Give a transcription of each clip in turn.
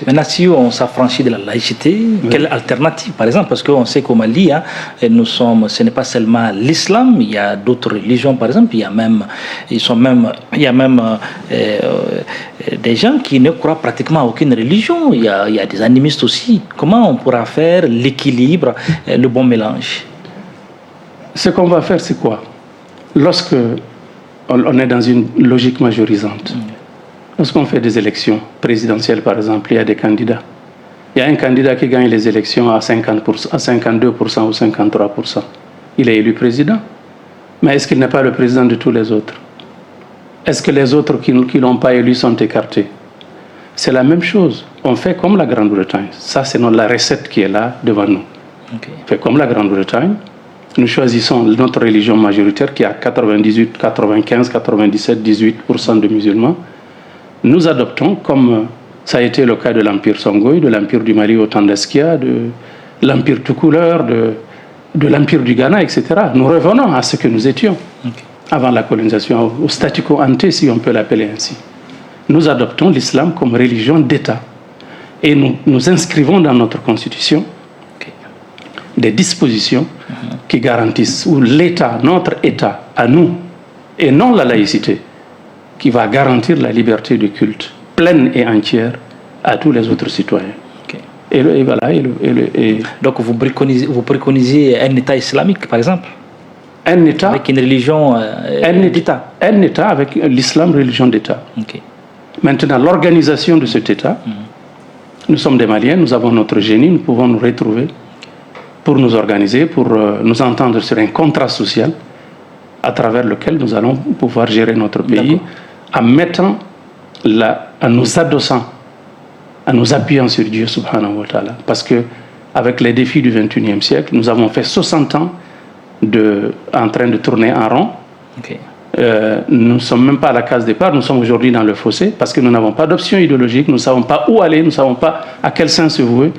laïcité. Maintenant, si on s'affranchit de la laïcité, quelle alternative, par exemple? Parce qu'on sait qu'au Mali, ce n'est pas seulement l'islam, il y a d'autres religions, par exemple, il y a même des gens qui ne croient pratiquement à aucune religion, il y a des animistes aussi. Comment on pourra faire l'équilibre, le bon mélange? Ce qu'on va faire, c'est quoi? Lorsque on est dans une logique majorisante, lorsqu'on fait des élections présidentielles, par exemple, il y a des candidats. Il y a un candidat qui gagne les élections à 50%, à 52% ou 53%. Il est élu président. Mais est-ce qu'il n'est pas le président de tous les autres? Est-ce que les autres qui ne l'ont pas élu sont écartés? C'est la même chose. On fait comme la Grande-Bretagne. Ça, c'est la recette qui est là devant nous. Okay. On fait comme la Grande-Bretagne. Nous choisissons notre religion majoritaire qui a 98, 95, 97, 18% de musulmans. Nous adoptons, comme ça a été le cas de l'Empire Songhai, de l'Empire du Mali au temps d'Askia, de l'Empire tout couleur, de l'Empire du Ghana, etc. Nous revenons à ce que nous étions avant la colonisation, au statu quo ante, si on peut l'appeler ainsi. Nous adoptons l'islam comme religion d'État. Et nous inscrivons dans notre constitution des dispositions qui garantissent, ou l'État, notre État, à nous, et non la laïcité, qui va garantir la liberté de culte pleine et entière à tous les autres citoyens. Et voilà. Donc vous préconisez un État islamique, par exemple? Un État avec une religion d'État. Un État avec l'islam, religion d'État. Maintenant, l'organisation de cet État, nous sommes des Maliens, nous avons notre génie, nous pouvons nous retrouver pour nous organiser, pour nous entendre sur un contrat social à travers lequel nous allons pouvoir gérer notre pays en nous adossant, en nous appuyant sur Dieu subhanahu wa ta'ala. Parce que avec les défis du 21e siècle, nous avons fait 60 ans en train de tourner en rond. Nous ne sommes même pas à la case départ, nous sommes aujourd'hui dans le fossé parce que nous n'avons pas d'option idéologique, nous ne savons pas où aller, nous ne savons pas à quel sens se vouer.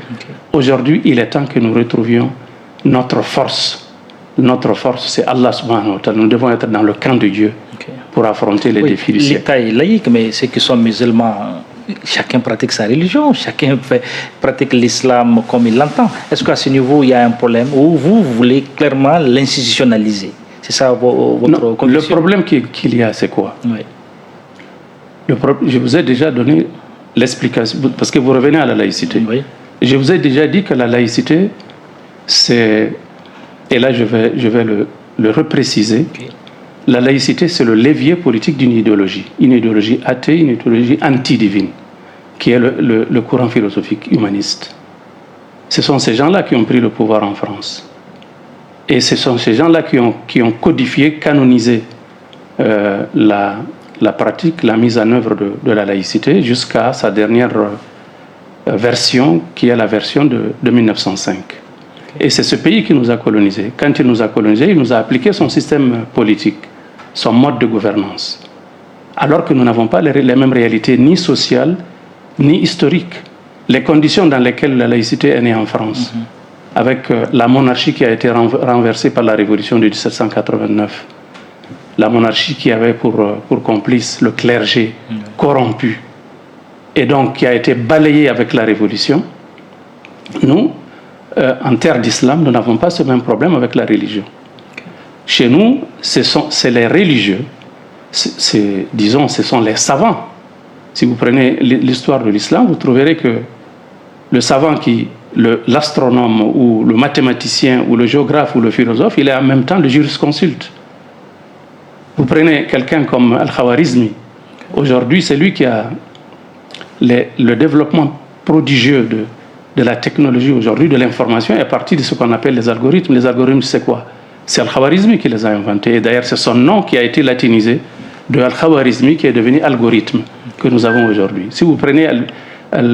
Aujourd'hui, il est temps que nous retrouvions notre force. Notre force, c'est Allah subhanahu wa ta'ala. Nous devons être dans le camp de Dieu pour affronter les défis du siècle. L'État est laïque, mais ceux qui sont musulmans, chacun pratique sa religion, chacun pratique l'islam comme il l'entend. Est-ce qu'à ce niveau, il y a un problème ou vous voulez clairement l'institutionnaliser? C'est ça votre condition? Le problème qu'il y a, c'est quoi? Je vous ai déjà donné l'explication, parce que vous revenez à la laïcité. Je vous ai déjà dit que la laïcité, c'est... Et là, je vais le repréciser. La laïcité, c'est le levier politique d'une idéologie. Une idéologie athée, une idéologie anti-divine, qui est le courant philosophique humaniste. Ce sont ces gens-là qui ont pris le pouvoir en France. Et ce sont ces gens-là qui ont codifié, canonisé la pratique, la mise en œuvre de la laïcité jusqu'à sa dernière version, qui est la version de 1905. Et c'est ce pays qui nous a colonisés. Quand il nous a colonisés, il nous a appliqué son système politique, son mode de gouvernance. Alors que nous n'avons pas les mêmes réalités, ni sociales, ni historiques. Les conditions dans lesquelles la laïcité est née en France, avec la monarchie qui a été renversée par la révolution de 1789, la monarchie qui avait pour complice le clergé corrompu, et donc qui a été balayée avec la révolution. Nous, en terre d'islam, nous n'avons pas ce même problème avec la religion. Chez nous, c'est les religieux, disons, ce sont les savants. Si vous prenez l'histoire de l'islam, vous trouverez que le savant l'astronome ou le mathématicien ou le géographe ou le philosophe, il est en même temps le jurisconsulte. Vous prenez quelqu'un comme Al-Khawarizmi. Aujourd'hui, c'est lui qui a le développement prodigieux de la technologie aujourd'hui, de l'information, est parti de ce qu'on appelle les algorithmes. Les algorithmes, c'est quoi? C'est Al-Khawarizmi qui les a inventés. Et d'ailleurs, c'est son nom qui a été latinisé de Al-Khawarizmi qui est devenu algorithme que nous avons aujourd'hui. Si vous prenez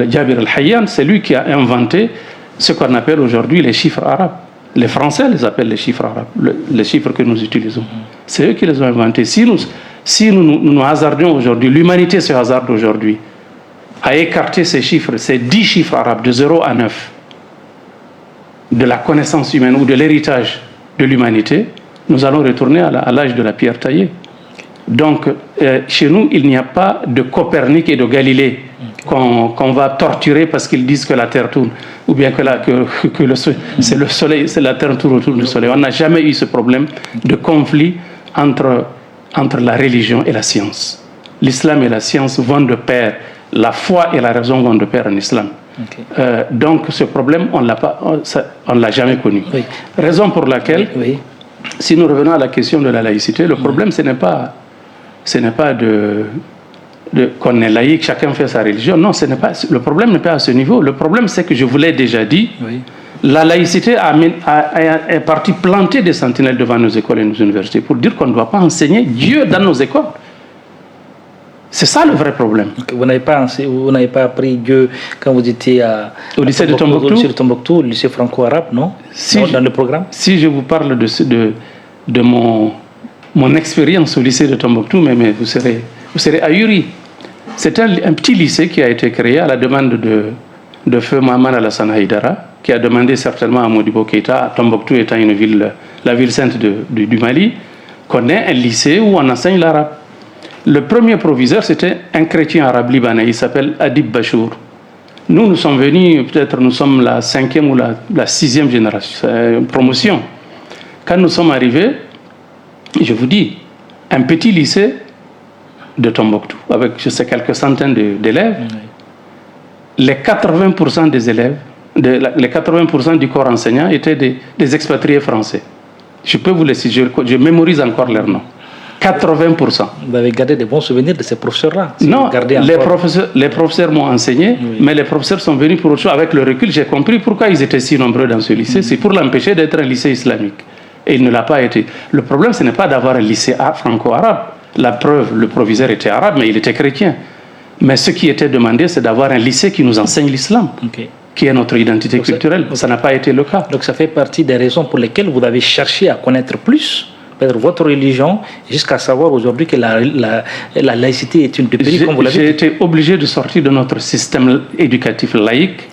Jabir al-Hayyan, c'est lui qui a inventé ce qu'on appelle aujourd'hui les chiffres arabes. Les Français les appellent les chiffres arabes, les chiffres que nous utilisons. C'est eux qui les ont inventés. Si nous hasardions aujourd'hui, l'humanité se hasarde aujourd'hui à écarter ces chiffres, ces 10 chiffres arabes de 0 à 9 de la connaissance humaine ou de l'héritage de l'humanité, nous allons retourner à l'âge de la pierre taillée. Donc, chez nous, il n'y a pas de Copernic et de Galilée qu'on va torturer parce qu'ils disent que la Terre tourne, ou bien que c'est le Soleil, c'est la Terre tourne autour du Soleil. On n'a jamais eu ce problème de conflit entre la religion et la science. L'islam et la science vont de pair. La foi et la raison vont de pair en islam. Okay. Donc ce problème, on ne l'a jamais connu. Oui. Raison pour laquelle, si nous revenons à la question de la laïcité, le problème, ce n'est pas qu'on est laïque, chacun fait sa religion. Non, le problème n'est pas à ce niveau. Le problème, c'est que je vous l'ai déjà dit, la laïcité est partie planter des sentinelles devant nos écoles et nos universités pour dire qu'on ne doit pas enseigner Dieu dans nos écoles. C'est ça le vrai problème. Okay. Vous n'avez pas appris Dieu quand vous étiez au lycée de Tombouctou, au lycée franco-arabe, non, dans le programme. Si je vous parle de mon expérience au lycée de Tombouctou, mais vous serez ahuri. C'est un petit lycée qui a été créé à la demande de feu Mohamed Alassane Haïdara, qui a demandé certainement à Modibo Keïta, Tombouctou étant la ville sainte du Mali, qu'on ait un lycée où on enseigne l'arabe. Le premier proviseur, c'était un chrétien arabe libanais, il s'appelle Adib Bachour. Nous sommes venus, peut-être nous sommes la 5e ou la 6e génération, promotion. Quand nous sommes arrivés, je vous dis, un petit lycée de Tombouctou, avec je sais quelques centaines d'élèves, les 80% des élèves, les 80% du corps enseignant étaient des expatriés français. Je peux vous laisser, je mémorise encore leurs noms. 80%. Vous avez gardé des bons souvenirs de ces professeurs-là? Non, les professeurs m'ont enseigné, mais les professeurs sont venus pour autre chose. Avec le recul, j'ai compris pourquoi ils étaient si nombreux dans ce lycée. C'est pour l'empêcher d'être un lycée islamique. Et il ne l'a pas été. Le problème, ce n'est pas d'avoir un lycée franco-arabe. La preuve, le proviseur était arabe, mais il était chrétien. Mais ce qui était demandé, c'est d'avoir un lycée qui nous enseigne l'islam, qui est notre identité culturelle. Ça n'a pas été le cas. Donc ça fait partie des raisons pour lesquelles vous avez cherché à connaître plus votre religion, jusqu'à savoir aujourd'hui que la laïcité est une dépérie, comme vous l'avez dit. J'ai été obligé de sortir de notre système éducatif laïque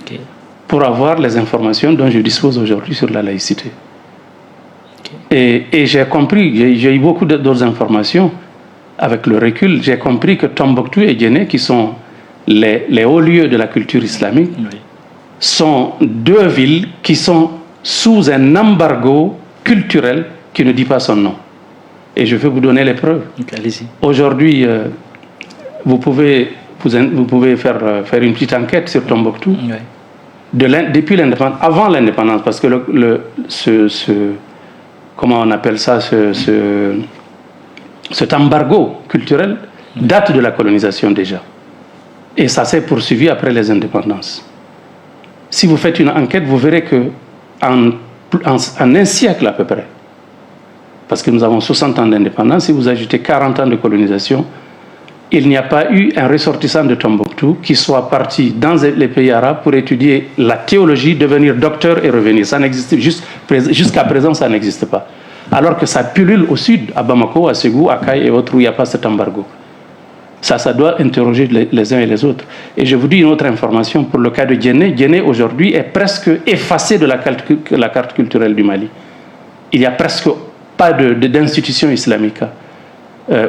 pour avoir les informations dont je dispose aujourd'hui sur la laïcité. Et j'ai compris, j'ai eu beaucoup d'autres informations. Avec le recul, j'ai compris que Tombouctou et Djenné, qui sont les hauts lieux de la culture islamique, sont deux villes qui sont sous un embargo culturel qui ne dit pas son nom. Et je vais vous donner les preuves. Allez-y. Aujourd'hui, vous pouvez faire une petite enquête sur Tombouctou. Depuis l'indépendance, avant l'indépendance, parce que comment on appelle ça, cet embargo culturel date de la colonisation déjà. Et ça s'est poursuivi après les indépendances. Si vous faites une enquête, vous verrez que en un siècle à peu près, parce que nous avons 60 ans d'indépendance, si vous ajoutez 40 ans de colonisation, il n'y a pas eu un ressortissant de Tombouctou qui soit parti dans les pays arabes pour étudier la théologie, devenir docteur et revenir. Ça n'existe jusqu'à présent, ça n'existe pas. Alors que ça pullule au sud, à Bamako, à Ségou, à Kaï et autres où il n'y a pas cet embargo. Ça doit interroger les uns et les autres. Et je vous dis une autre information pour le cas de Djenné. Djenné aujourd'hui est presque effacé de la carte culturelle du Mali. Il n'y a presque pas d'institution islamique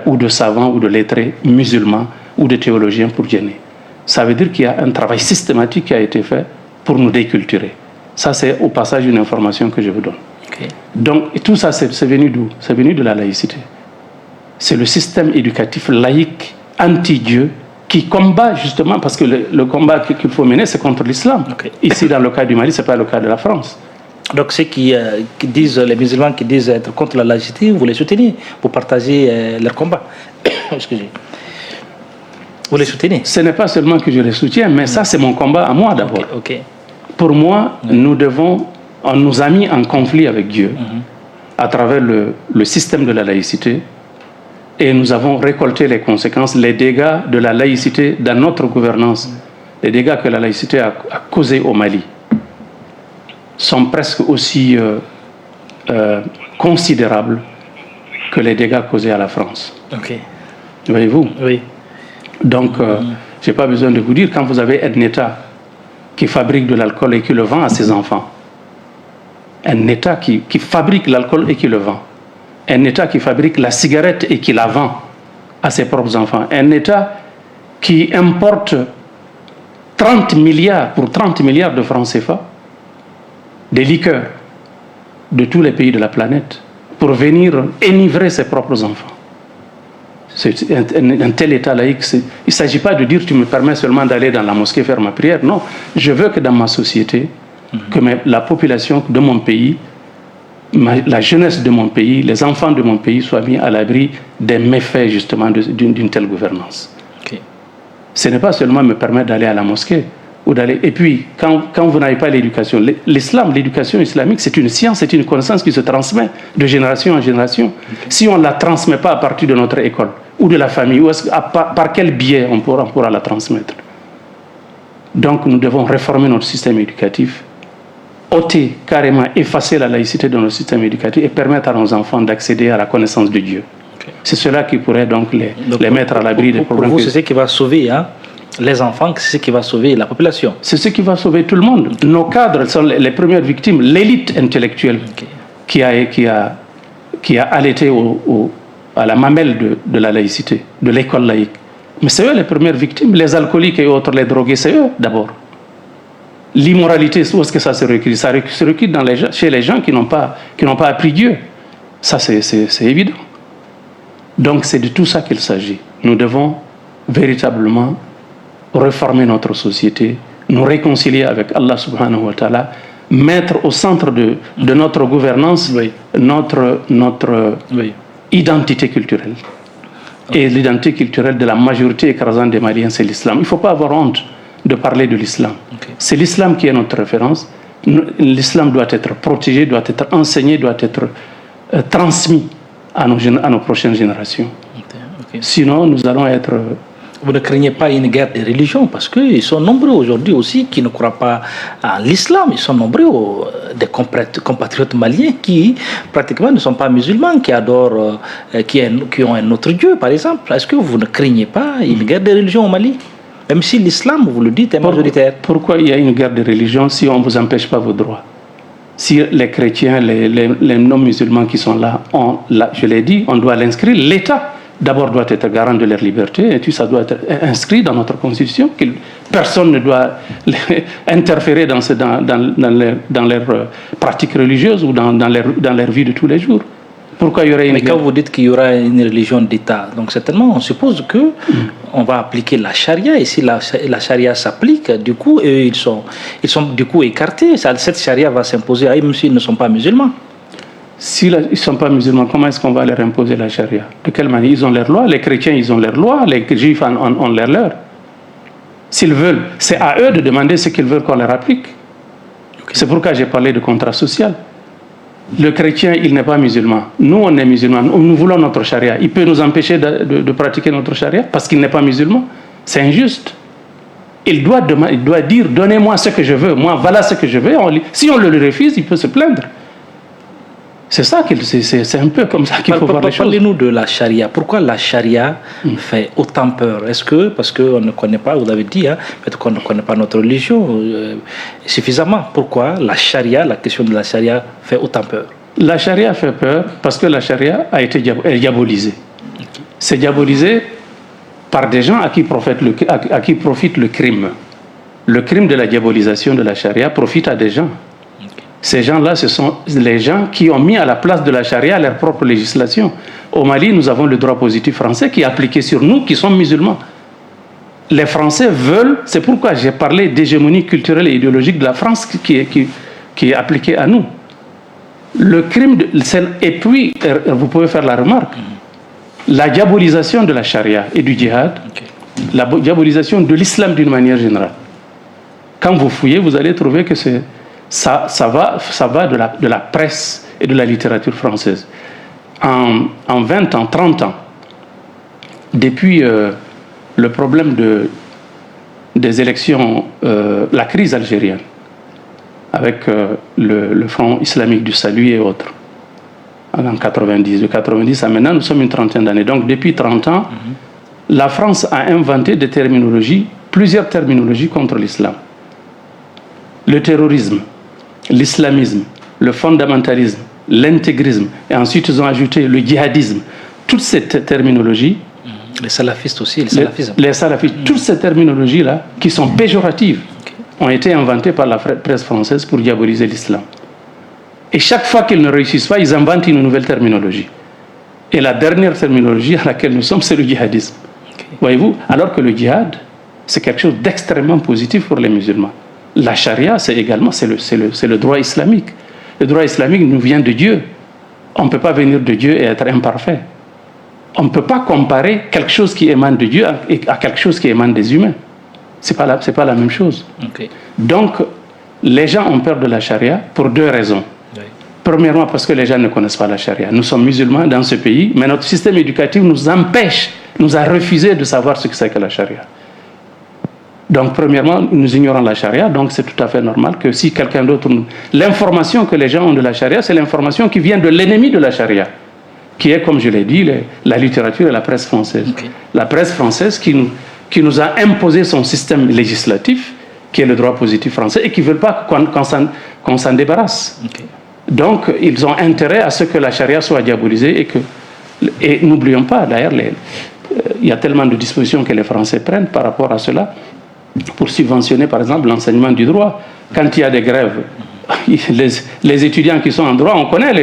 ou de savants ou de lettrés musulmans ou de théologiens pour Djenné. Ça veut dire qu'il y a un travail systématique qui a été fait pour nous déculturer. Ça, c'est au passage une information que je vous donne. Donc, tout ça, c'est venu d'où? C'est venu de la laïcité. C'est le système éducatif laïque, anti-Dieu, qui combat justement, parce que le combat qu'il faut mener, c'est contre l'islam. Ici, dans le cas du Mali, ce n'est pas le cas de la France. Donc, ceux qui disent, les musulmans qui disent être contre la laïcité, vous les soutenez, vous partagez leur combat. Excusez. Vous les soutenez? Ce n'est pas seulement que je les soutiens, mais ça, c'est mon combat à moi d'abord. Pour moi, on nous a mis en conflit avec Dieu à travers le système de la laïcité, et nous avons récolté les conséquences, les dégâts de la laïcité dans notre gouvernance, les dégâts que la laïcité a causés au Mali sont presque aussi considérables que les dégâts causés à la France. Voyez-vous? Oui. Donc, je n'ai pas besoin de vous dire, quand vous avez un État qui fabrique de l'alcool et qui le vend à ses enfants, un État qui fabrique l'alcool et qui le vend, un État qui fabrique la cigarette et qui la vend à ses propres enfants, un État qui importe 30 milliards de francs CFA, des liqueurs de tous les pays de la planète pour venir enivrer ses propres enfants. C'est un tel état laïque. Il ne s'agit pas de dire tu me permets seulement d'aller dans la mosquée faire ma prière. Non, je veux que dans ma société, que la population de mon pays, la jeunesse de mon pays, les enfants de mon pays soient mis à l'abri des méfaits justement d'une telle gouvernance. Okay. Ce n'est pas seulement me permettre d'aller à la mosquée. Et puis, quand vous n'avez pas l'éducation, l'éducation islamique, c'est une science, c'est une connaissance qui se transmet de génération en génération. Okay. Si on ne la transmet pas à partir de notre école ou de la famille, par quel biais on pourra la transmettre? Donc, nous devons réformer notre système éducatif, ôter, carrément effacer la laïcité de notre système éducatif et permettre à nos enfants d'accéder à la connaissance de Dieu. Okay. C'est cela qui pourrait donc les mettre à l'abri des problèmes. Pour vous, c'est ce qui va sauver, hein? Les enfants, c'est ce qui va sauver la population. C'est ce qui va sauver tout le monde. Okay. Nos cadres sont les premières victimes, l'élite intellectuelle qui a allaité à la mamelle de la laïcité, de l'école laïque. Mais c'est eux les premières victimes. Les alcooliques et autres, les drogués, c'est eux d'abord. L'immoralité, où est-ce que ça se recule? Ça se recule chez les gens qui n'ont pas appris Dieu. Ça, c'est évident. Donc, c'est de tout ça qu'il s'agit. Nous devons véritablement réformer notre société, nous réconcilier avec Allah subhanahu wa ta'ala, mettre au centre de notre gouvernance notre identité culturelle. Et l'identité culturelle de la majorité écrasante des Maliens, c'est l'islam. Il ne faut pas avoir honte de parler de l'islam. Okay. C'est l'islam qui est notre référence. L'islam doit être protégé, doit être enseigné, doit être transmis à nos prochaines générations. Okay. Sinon, nous allons être... Vous ne craignez pas une guerre des religions parce qu'ils sont nombreux aujourd'hui aussi qui ne croient pas à l'islam. Ils sont nombreux des compatriotes maliens qui pratiquement ne sont pas musulmans, qui adorent, qui ont un autre Dieu par exemple. Est-ce que vous ne craignez pas une guerre des religions au Mali? Même si l'islam, vous le dites, est majoritaire. Pourquoi il y a une guerre des religions si on ne vous empêche pas vos droits? Si les chrétiens, les non-musulmans qui sont là, je l'ai dit, on doit l'inscrire. L'État d'abord doit être garant de leur liberté, et puis ça doit être inscrit dans notre constitution, que personne ne doit interférer dans leurs pratiques religieuses ou dans leur vie de tous les jours. Pourquoi il y aurait Mais quand vous dites qu'il y aura une religion d'État, donc certainement on suppose que on va appliquer la charia, et si la charia s'applique, du coup ils sont du coup écartés. Cette charia va s'imposer à eux même s'ils ne sont pas musulmans. S'ils ne sont pas musulmans, comment est-ce qu'on va leur imposer la charia? De quelle manière? Ils ont leurs lois, les chrétiens ils ont leurs lois, les juifs ont leurs leurs. S'ils veulent, c'est à eux de demander ce qu'ils veulent qu'on leur applique. Okay. C'est pourquoi j'ai parlé de contrat social. Le chrétien, il n'est pas musulman. Nous, on est musulmans. Nous voulons notre charia. Il peut nous empêcher de pratiquer notre charia parce qu'il n'est pas musulman. C'est injuste. Il doit dire, donnez-moi ce que je veux. Moi, voilà ce que je veux. Si on le refuse, il peut se plaindre. C'est ça, c'est un peu comme ça qu'il faut voir les choses. Parlez-nous de la charia. Pourquoi la charia fait autant peur? Est-ce que parce qu'on ne connaît pas, vous avez dit, peut-être qu'on ne connaît pas notre religion suffisamment? Pourquoi la charia, la question de la charia fait autant peur? La charia fait peur parce que la charia a été diabolisée. Okay. C'est diabolisé par des gens à qui profite le crime. Le crime de la diabolisation de la charia profite à des gens. Ces gens-là, ce sont les gens qui ont mis à la place de la charia leur propre législation. Au Mali, nous avons le droit positif français qui est appliqué sur nous qui sommes musulmans. Les Français veulent, c'est pourquoi j'ai parlé d'hégémonie culturelle et idéologique de la France qui est appliquée à nous. Le crime, et puis, vous pouvez faire la remarque, la diabolisation de la charia et du djihad, la diabolisation de l'islam d'une manière générale. Quand vous fouillez, vous allez trouver que ça va de la presse et de la littérature française. En 20 ans, 30 ans, depuis le problème des élections, la crise algérienne, avec le Front islamique du salut et autres, en 90. De 90 à maintenant, nous sommes une trentaine d'années. Donc depuis 30 ans, la France a inventé plusieurs terminologies contre l'islam. Le terrorisme, l'islamisme, le fondamentalisme, l'intégrisme, et ensuite ils ont ajouté le djihadisme. Toutes ces terminologies Les salafistes aussi, les salafistes. Les salafistes, toutes ces terminologies-là, qui sont péjoratives, ont été inventées par la presse française pour diaboliser l'islam. Et chaque fois qu'ils ne réussissent pas, ils inventent une nouvelle terminologie. Et la dernière terminologie à laquelle nous sommes, c'est le djihadisme. Voyez-vous, alors que le djihad, c'est quelque chose d'extrêmement positif pour les musulmans. La charia, c'est également le droit islamique. Le droit islamique nous vient de Dieu. On ne peut pas venir de Dieu et être imparfait. On ne peut pas comparer quelque chose qui émane de Dieu à quelque chose qui émane des humains. Ce n'est pas la même chose. Donc, les gens ont peur de la charia pour deux raisons. Premièrement, parce que les gens ne connaissent pas la charia. Nous sommes musulmans dans ce pays, mais notre système éducatif nous a refusé de savoir ce que c'est que la charia. Donc, premièrement, nous ignorons la charia, donc c'est tout à fait normal que si quelqu'un d'autre... L'information que les gens ont de la charia, c'est l'information qui vient de l'ennemi de la charia, qui est, comme je l'ai dit, la littérature et la presse française. La presse française qui nous a imposé son système législatif, qui est le droit positif français, et qui ne veut pas qu'on s'en débarrasse. Donc, ils ont intérêt à ce que la charia soit diabolisée et n'oublions pas, d'ailleurs, il y a tellement de dispositions que les Français prennent par rapport à cela pour subventionner, par exemple, l'enseignement du droit. Quand il y a des grèves, les étudiants qui sont en droit, on connaît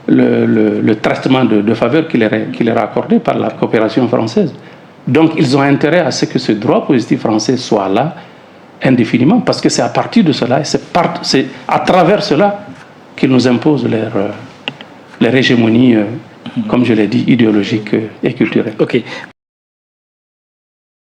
le traitement de faveur qui leur est accordé par la coopération française. Donc, ils ont intérêt à ce que ce droit positif français soit là indéfiniment, parce que c'est à partir de cela, c'est à travers cela qu'ils nous imposent leur hégémonie, comme je l'ai dit, idéologique et culturelle. Ok.